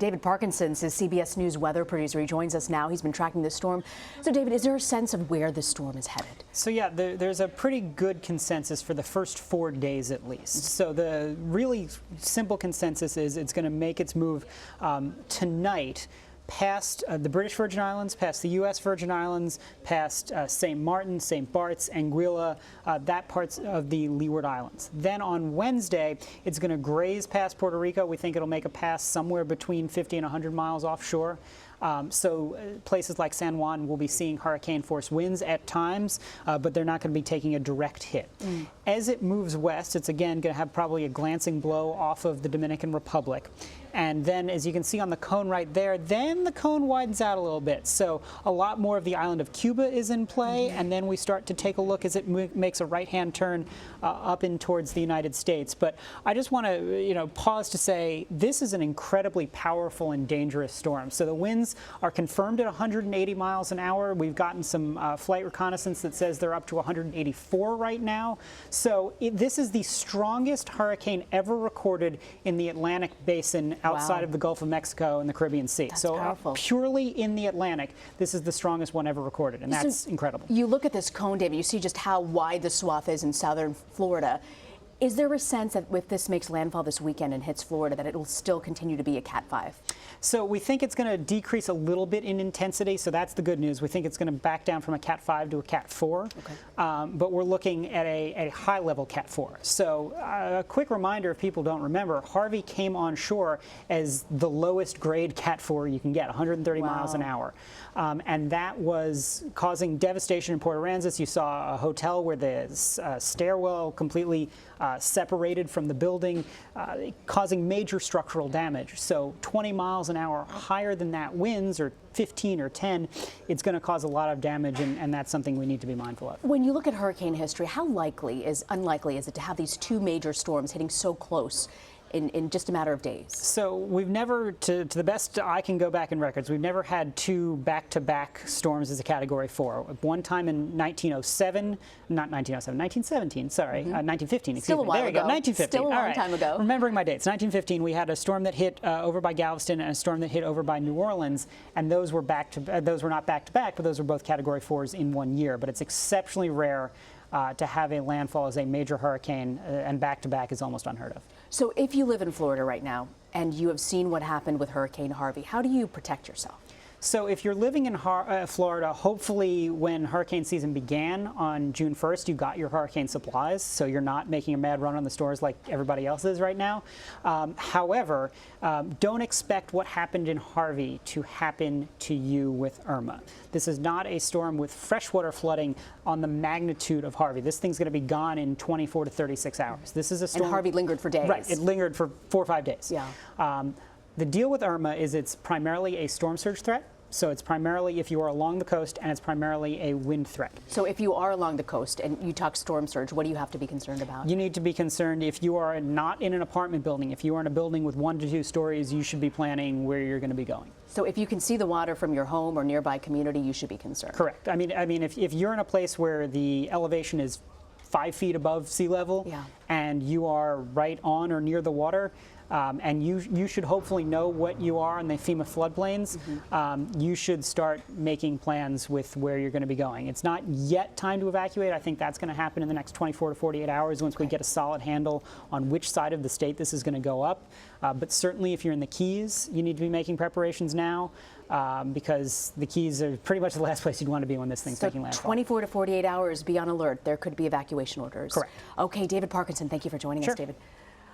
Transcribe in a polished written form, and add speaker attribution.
Speaker 1: David Parkinson is CBS News weather producer. He joins us now. He's been tracking this storm. So, David, is there a sense of where the storm is headed?
Speaker 2: So, yeah, there's a pretty good consensus for the first 4 days at least. So the really simple consensus is it's going to make its move tonight past the British Virgin Islands, past the U.S. Virgin Islands, past St. Martin, St. Bart's, Anguilla, that parts of the Leeward Islands. Then on Wednesday, it's going to graze past Puerto Rico. We think it'll make a pass somewhere between 50 and 100 miles offshore. So places like San Juan will be seeing hurricane force winds at times, but they're not going to be taking a direct hit. As it moves west, it's again going to have probably a glancing blow off of the Dominican Republic. And then, as you can see on the cone right there, then the cone widens out a little bit. So a lot more of the island of Cuba is in play, and then we start to take a look as it makes a right-hand turn up in towards the United States. But I just want to, pause to say this is an incredibly powerful and dangerous storm. So the winds are confirmed at 180 miles an hour. We've gotten some flight reconnaissance that says they're up to 184 right now. So this is the strongest hurricane ever recorded in the Atlantic basin outside of the Gulf of Mexico and the Caribbean Sea.
Speaker 1: That's
Speaker 2: so
Speaker 1: powerful.
Speaker 2: Purely in the Atlantic, this is the strongest one ever recorded, and that's incredible.
Speaker 1: You look at this cone, David, you see just how wide the swath is in southern Florida. Is there a sense that if this makes landfall this weekend and hits Florida, that it will still continue to be a Cat 5?
Speaker 2: So we think it's going to decrease a little bit in intensity, so that's the good news. We think it's going to back down from a Cat 5 to a Cat 4, but we're looking at a high-level Cat 4. So a quick reminder, if people don't remember, Harvey came on shore as the lowest grade Cat 4 you can get, 130 miles an hour. And that was causing devastation in Port Aransas. You saw a hotel where the stairwell completely separated from the building, causing major structural damage. So 20 miles an hour higher than that winds, or 15 or 10, it's going to cause a lot of damage, and that's something we need to be mindful of.
Speaker 1: When you look at hurricane history, how unlikely is it to have these two major storms hitting so close in just a matter of days? So
Speaker 2: we've never, to the best I can go back in records, we've never had two back-to-back storms as a Category 4. One time in 1907, not 1907, 1917, sorry, 1915, excuse
Speaker 1: Still
Speaker 2: me. There you go, 1915.
Speaker 1: Still a long time ago.
Speaker 2: Remembering my dates, 1915, we had a storm that hit over by Galveston and a storm that hit over by New Orleans, and those were those were not back-to-back, but those were both Category 4s in 1 year. But it's exceptionally rare to have a landfall as a major hurricane, and back-to-back is almost unheard of.
Speaker 1: So if you live in Florida right now and you have seen what happened with Hurricane Harvey, how do you protect yourself?
Speaker 2: So if you're living in Florida, hopefully when hurricane season began on June 1st, you got your hurricane supplies, so you're not making a mad run on the stores like everybody else is right now. However, don't expect what happened in Harvey to happen to you with Irma. This is not a storm with freshwater flooding on the magnitude of Harvey. This thing's going to be gone in 24 to 36 hours. This is a storm.
Speaker 1: And Harvey lingered for days.
Speaker 2: Right, it lingered for 4 or 5 days.
Speaker 1: Yeah.
Speaker 2: The deal with Irma is it's primarily a storm surge threat. So it's primarily if you are along the coast, and it's primarily a wind threat. So
Speaker 1: if you are along the coast and you talk storm surge, what do you have to be concerned about?
Speaker 2: You need to be concerned if you are not in an apartment building. If you are in a building with 1 to 2 stories, you should be planning where you're going to be going.
Speaker 1: So if you can see the water from your home or nearby community, you should be concerned.
Speaker 2: Correct. I mean, if you're in a place where the elevation is 5 feet above sea level, and you are right on or near the water, and you should hopefully know what you are on the FEMA floodplains, you should start making plans with where you're going to be going. It's not yet time to evacuate. I think that's going to happen in the next 24 to 48 hours once we get a solid handle on which side of the state this is going to go up. But certainly if you're in the Keys, you need to be making preparations now, because the Keys are pretty much the last place you'd want to be when this thing's taking landfall. 24
Speaker 1: to 48 hours, be on alert. There could be evacuation orders.
Speaker 2: Correct.
Speaker 1: Okay, David Parkinson, thank you for joining us, David.